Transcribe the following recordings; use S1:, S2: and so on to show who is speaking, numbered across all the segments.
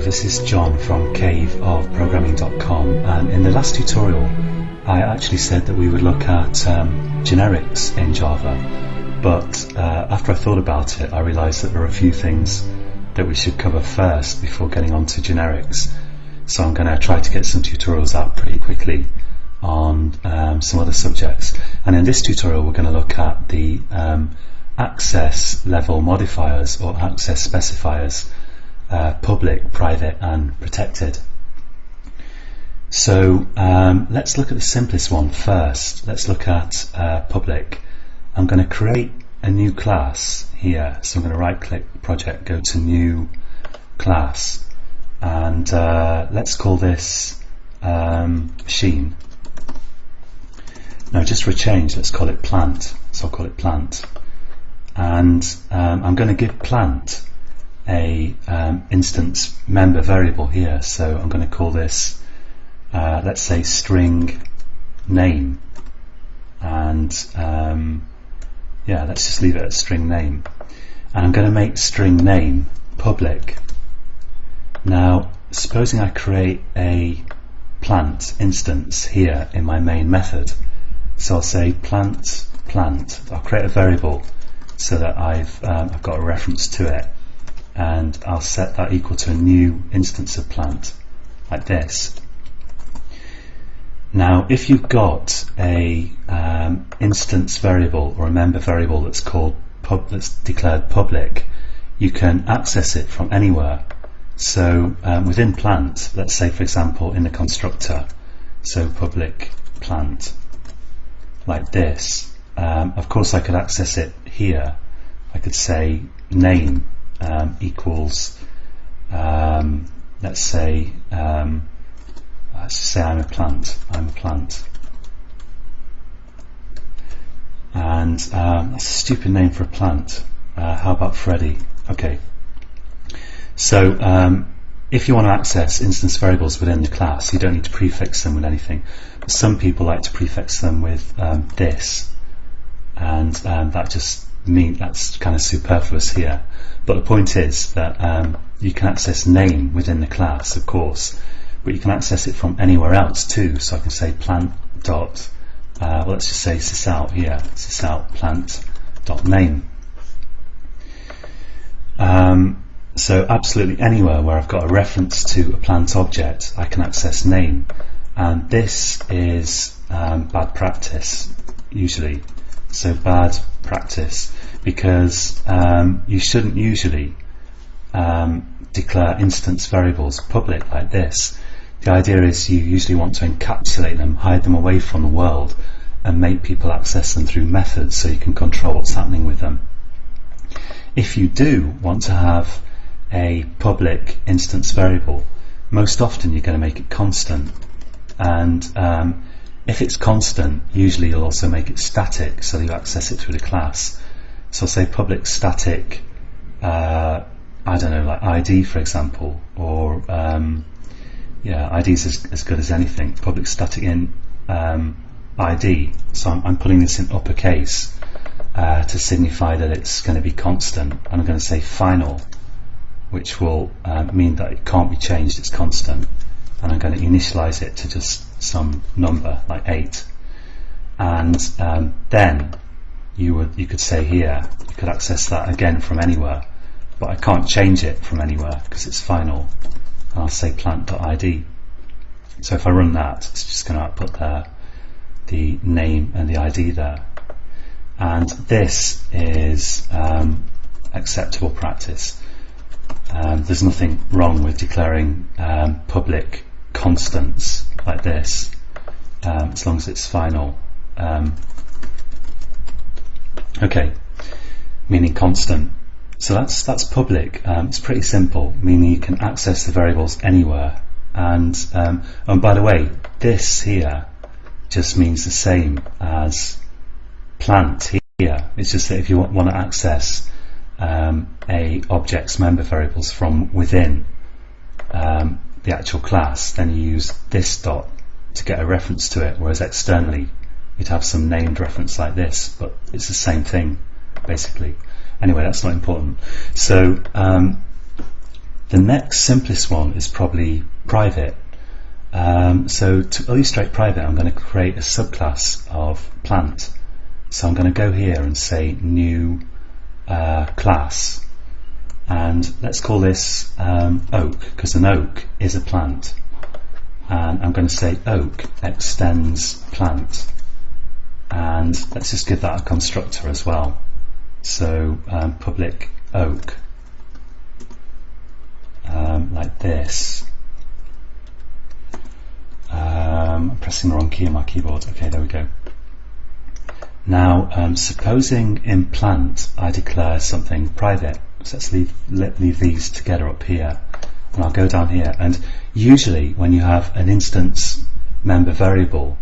S1: This is John from caveofprogramming.com, and in the last tutorial I actually said that we would look at generics in Java, but after I thought about it I realised that there are a few things that we should cover first before getting on to generics. So I'm going to try to get some tutorials out pretty quickly on some other subjects, and in this tutorial we're going to look at the access level modifiers or access specifiers, public, private and protected. So let's look at the simplest one first. Let's look at public. I'm going to create a new class here, so I'm going to right click the project, go to new class, and let's call this machine. Now just for a change, let's call it plant. So I'll call it plant, and I'm going to give plant a instance member variable here. So I'm going to call this let's say string name, and yeah, let's just leave it at string name, and I'm going to make string name public. Now supposing I create a plant instance here in my main method, so I'll say plant. I'll create a variable so that I've got a reference to it, and I'll set that equal to a new instance of plant like this. Now if you've got a instance variable or a member variable that's called that's declared public, you can access it from anywhere. So within plant, let's say for example in the constructor, so public plant like this, of course I could access it here. I could say name equals let's say I'm a plant, and that's a stupid name for a plant. How about Freddy? Okay, so if you want to access instance variables within the class, you don't need to prefix them with anything, but some people like to prefix them with this, and that just means that's kind of superfluous here. But the point is that you can access name within the class, of course, but you can access it from anywhere else too. So I can say plant dot well, let's just say sysout here, sysout plant dot name. So absolutely anywhere where I've got a reference to a plant object, I can access name, and this is bad practice usually. So bad practice because you shouldn't usually declare instance variables public like this. The idea is you usually want to encapsulate them, hide them away from the world, and make people access them through methods so you can control what's happening with them. If you do want to have a public instance variable, most often you're going to make it constant, and if it's constant, usually you'll also make it static so that you access it through the class. So I'll say public static I don't know, like ID for example, or yeah, ID is as good as anything. Public static in ID, so I'm putting this in uppercase to signify that it's going to be constant, and I'm going to say final, which will mean that it can't be changed, it's constant, and I'm going to initialize it to just some number like 8, and then you could say here, you could access that again from anywhere, but I can't change it from anywhere because it's final. I'll say plant.id. So if I run that, it's just going to output there the name and the ID there, and this is acceptable practice. There's nothing wrong with declaring public constants like this, as long as it's final. Okay, meaning constant. So that's public. It's pretty simple, meaning you can access the variables anywhere. And by the way, this here just means the same as plant here. It's just that if you want to access a object's member variables from within the actual class, then you use this dot to get a reference to it, whereas externally you'd have some named reference like this, but it's the same thing basically. Anyway, that's not important. So The next simplest one is probably private. So to illustrate private, I'm going to create a subclass of plant. So I'm going to go here and say new class, and let's call this oak, because an oak is a plant. And I'm going to say oak extends plant, and let's just give that a constructor as well. So public oak, like this. I'm pressing the wrong key on my keyboard. Okay, there we go. Now, supposing in plant I declare something private. So let's leave these together up here, and I'll go down here. And usually, when you have an instance member variable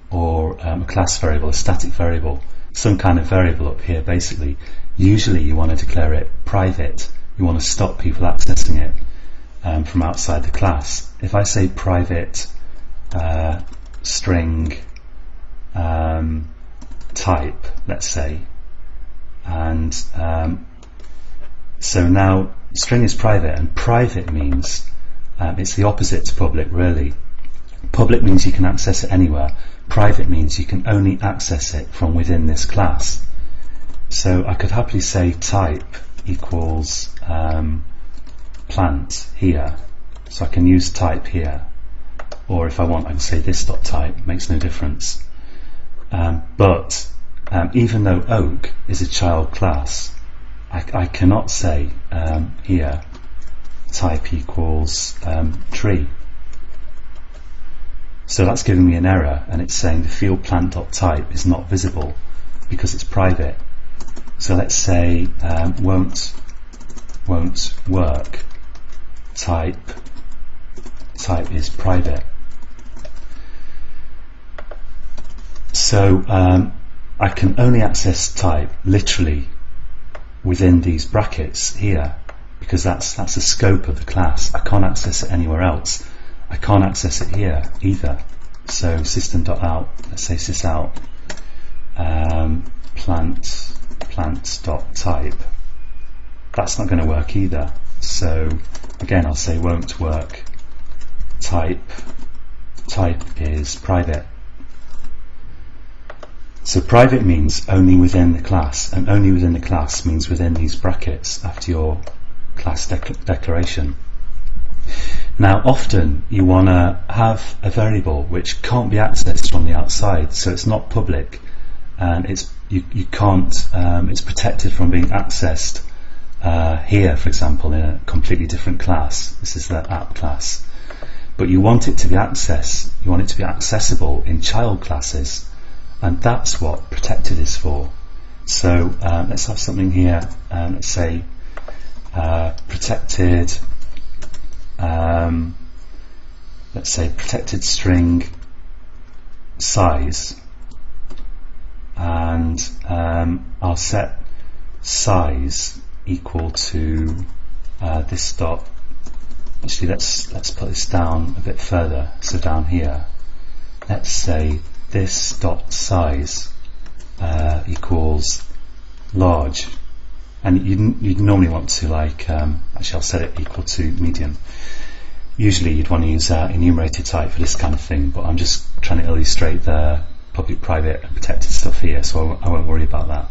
S1: or a class variable, a static variable, some kind of variable up here, basically, usually you want to declare it private. You want to stop people accessing it from outside the class. If I say private string type, let's say, and so now string is private, and private means it's the opposite to public, really. Public means you can access it anywhere. Private means you can only access it from within this class. So I could happily say type equals plant here, so I can use type here, or if I want I can say this dot type, makes no difference. But even though oak is a child class, I cannot say here type equals tree. So that's giving me an error, and it's saying the field plant.type is not visible because it's private. So let's say won't work, type is private. So I can only access type literally within these brackets here, because that's the scope of the class. I can't access it anywhere else. I can't access it here either. So system.out, let's say sysout plant.type. That's not going to work either. So again, I'll say won't work, type is private. So private means only within the class, and only within the class means within these brackets after your class declaration. Now often you want to have a variable which can't be accessed from the outside, so it's not public, and you can't, it's protected from being accessed here, for example, in a completely different class. This is the app class, but you want it to be you want it to be accessible in child classes, and that's what protected is for. So let's have something here, let's say protected, let's say protected string size, and I'll set size equal to this dot. Actually, let's put this down a bit further. So down here, let's say this dot size equals large, and you'd normally want to, like, actually I'll set it equal to medium. Usually you'd want to use enumerated type for this kind of thing, but I'm just trying to illustrate the public, private and protected stuff here, so I won't worry about that.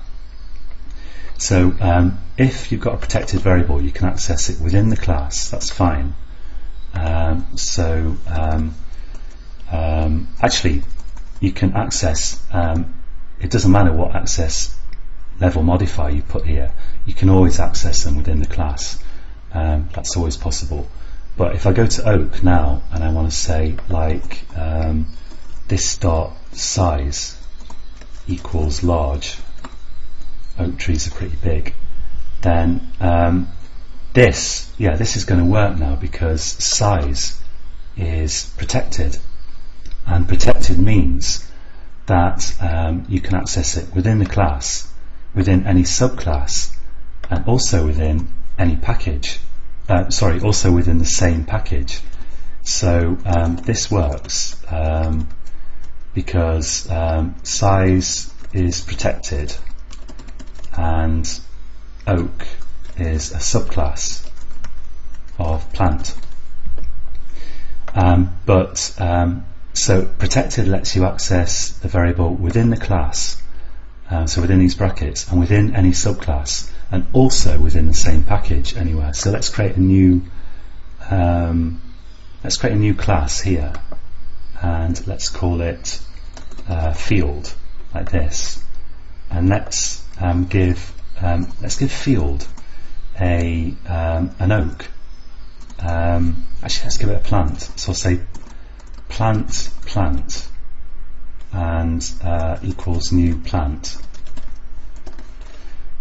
S1: So if you've got a protected variable, you can access it within the class, that's fine. Actually you can access, it doesn't matter what access level modifier you put here, you can always access them within the class. That's always possible. But if I go to oak now and I want to say, like, this dot size equals large, oak trees are pretty big, then this is going to work now, because size is protected, and protected means that you can access it within the class, within any subclass, and also within any package. Also within the same package. So this works because size is protected and oak is a subclass, of plant. So protected lets you access the variable within the class, so within these brackets, and within any subclass, and also within the same package anywhere. So let's create a new class here, and let's call it field, like this. And let's give field an oak. Actually, let's give it a plant. So I'll say plant, and equals new plant.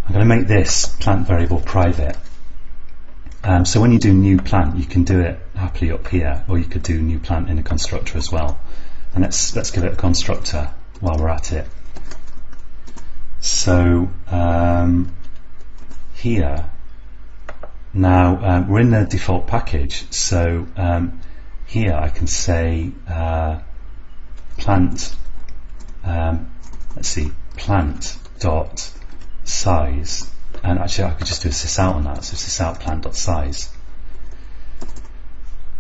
S1: I'm going to make this plant variable private. So when you do new plant, you can do it happily up here, or you could do new plant in a constructor as well. And let's give it a constructor while we're at it. So here now we're in the default package. So here I can say plant. Let's see, plant dot size, and actually I could just do a sysout on that. So sysout plant dot size,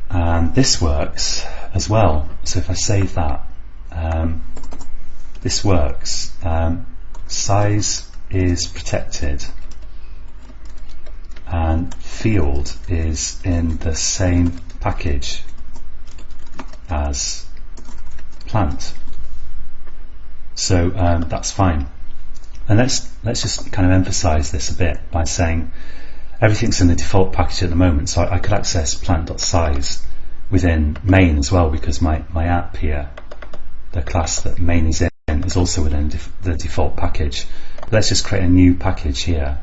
S1: and this works as well. So if I save that, this works. Size is protected, and field is in the same package as plant. So that's fine. And let's just kind of emphasize this a bit by saying everything's in the default package at the moment. So I could access plant.size within main as well, because my app here, the class that main is in, is also within the default package. But let's just create a new package here.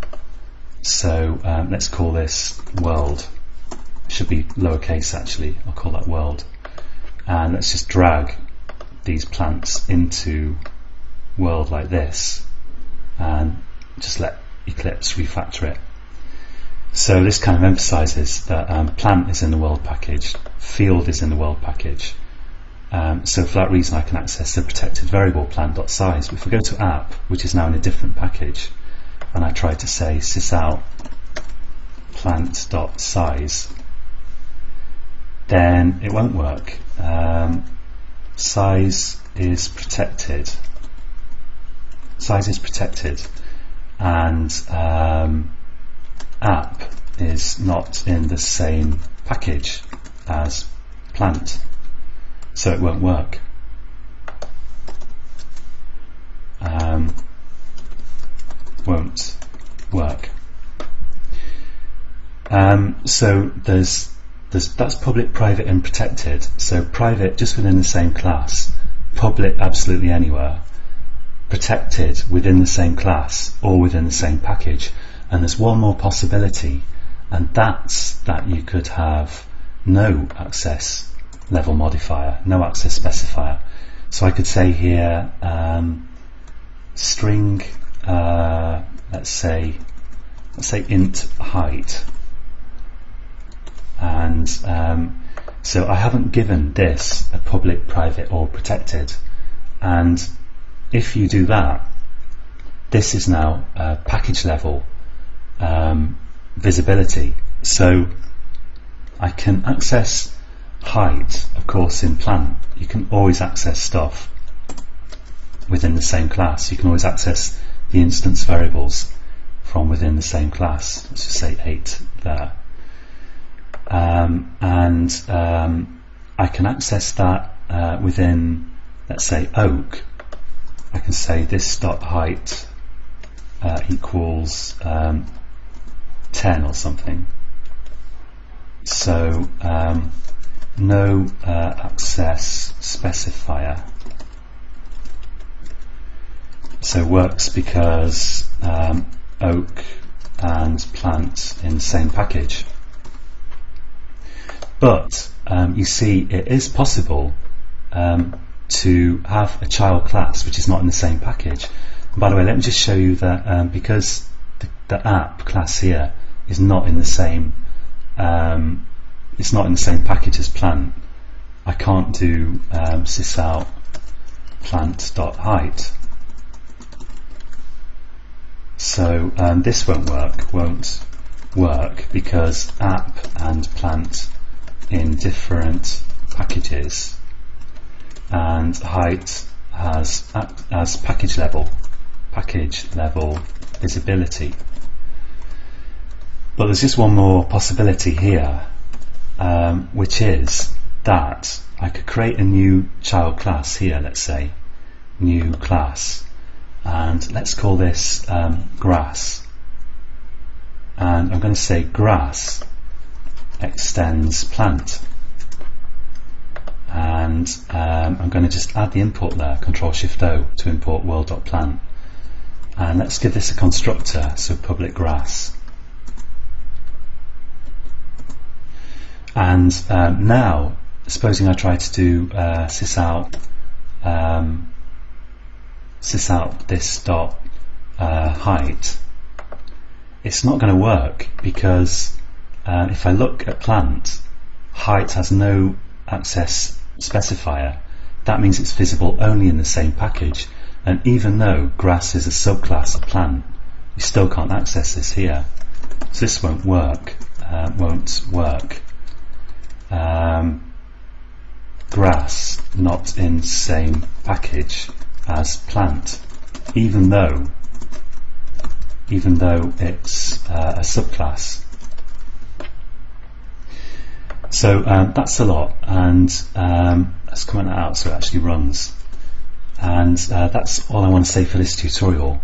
S1: So let's call this world. It should be lowercase actually. I'll call that world. And let's just drag these plants into world like this, and just let Eclipse refactor it. So this kind of emphasizes that plant is in the world package, field is in the world package. So for that reason I can access the protected variable plant.size. If we go to app, which is now in a different package, and I try to say sysout plant.size, then it won't work. Size is protected. Size is protected, and app is not in the same package as plant, so it won't work. Won't work. So that's public, private, and protected. So private just within the same class, public absolutely anywhere, protected within the same class or within the same package. And there's one more possibility, and that's that you could have no access level modifier, no access specifier. So I could say here string, let's say int height, and so I haven't given this a public, private, or protected. And if you do that, this is now package level visibility. So I can access height, of course. In plant you can always access stuff within the same class. You can always access the instance variables from within the same class. Let's just say 8 there, and I can access that within, let's say, oak. I can say this dot height equals 10 or something. So no access specifier. So works because oak and plant in the same package. But you see, it is possible to have a child class which is not in the same package. And by the way, let me just show you that because the app class here is not in the same it's not in the same package as plant, I can't do sysout plant.height. So this won't work because app and plant in different packages, and height has package level visibility. But there's just one more possibility here, which is that I could create a new child class here, let's say, new class, and let's call this grass. And I'm going to say grass extends plant. And I'm going to just add the import there, Control-Shift-O to import world.plant. And let's give this a constructor, so public grass. And now, supposing I try to do sysout this dot height, it's not going to work because if I look at plant, height has no access specifier. That means it's visible only in the same package, and even though grass is a subclass of plant, you still can't access this here. So this won't work. Grass not in same package as plant, even though it's a subclass. So that's a lot, and let's comment that out so it actually runs. And that's all I want to say for this tutorial.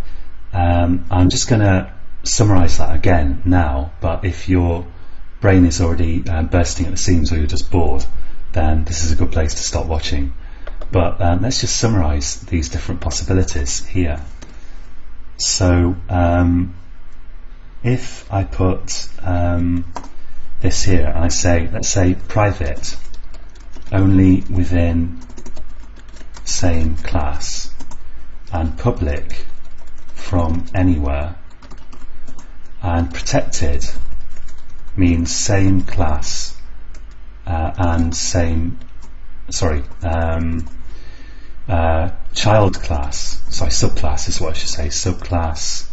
S1: I'm just going to summarize that again now, but if your brain is already bursting at the seams or you're just bored, then this is a good place to stop watching. But let's just summarize these different possibilities here. So if I put this here and I say, let's say private only within same class and public from anywhere, and protected means same class and same, child class, subclass is what I should say, subclass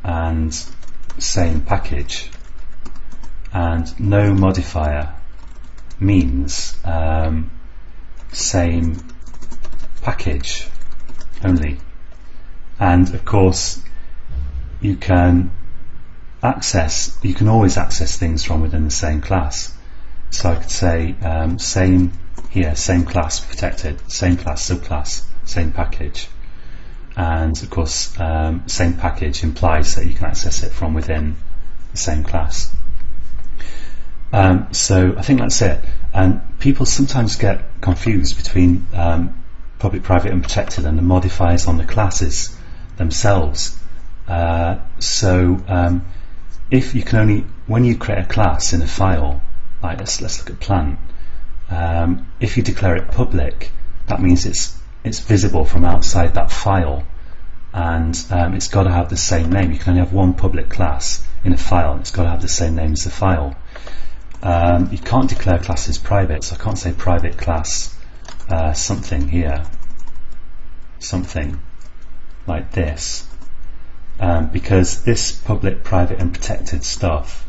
S1: and same package, and no modifier means same package only. And of course you can always access things from within the same class. So I could say same here, same class protected, same class subclass, same package, and of course same package implies that you can access it from within the same class. So I think that's it. And people sometimes get confused between public, private and protected and the modifiers on the classes themselves. If you can only, when you create a class in a file, like let's look at plant, if you declare it public, that means it's visible from outside that file, and it's got to have the same name. You can only have one public class in a file, it's got to have the same name as the file. You can't declare classes private, so I can't say private class something here, something like this, because this public, private and protected stuff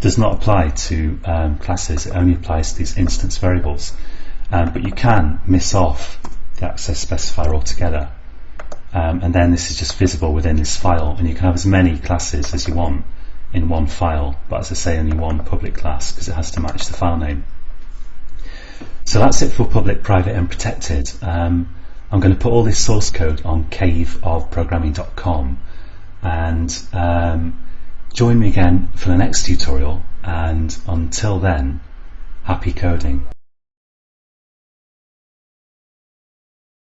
S1: does not apply to classes. It only applies to these instance variables, but you can miss off the access specifier altogether, and then this is just visible within this file, and you can have as many classes as you want in one file, but as I say, only one public class because it has to match the file name. So that's it for public, private and protected. I'm going to put all this source code on caveofprogramming.com, and join me again for the next tutorial, and until then, happy coding.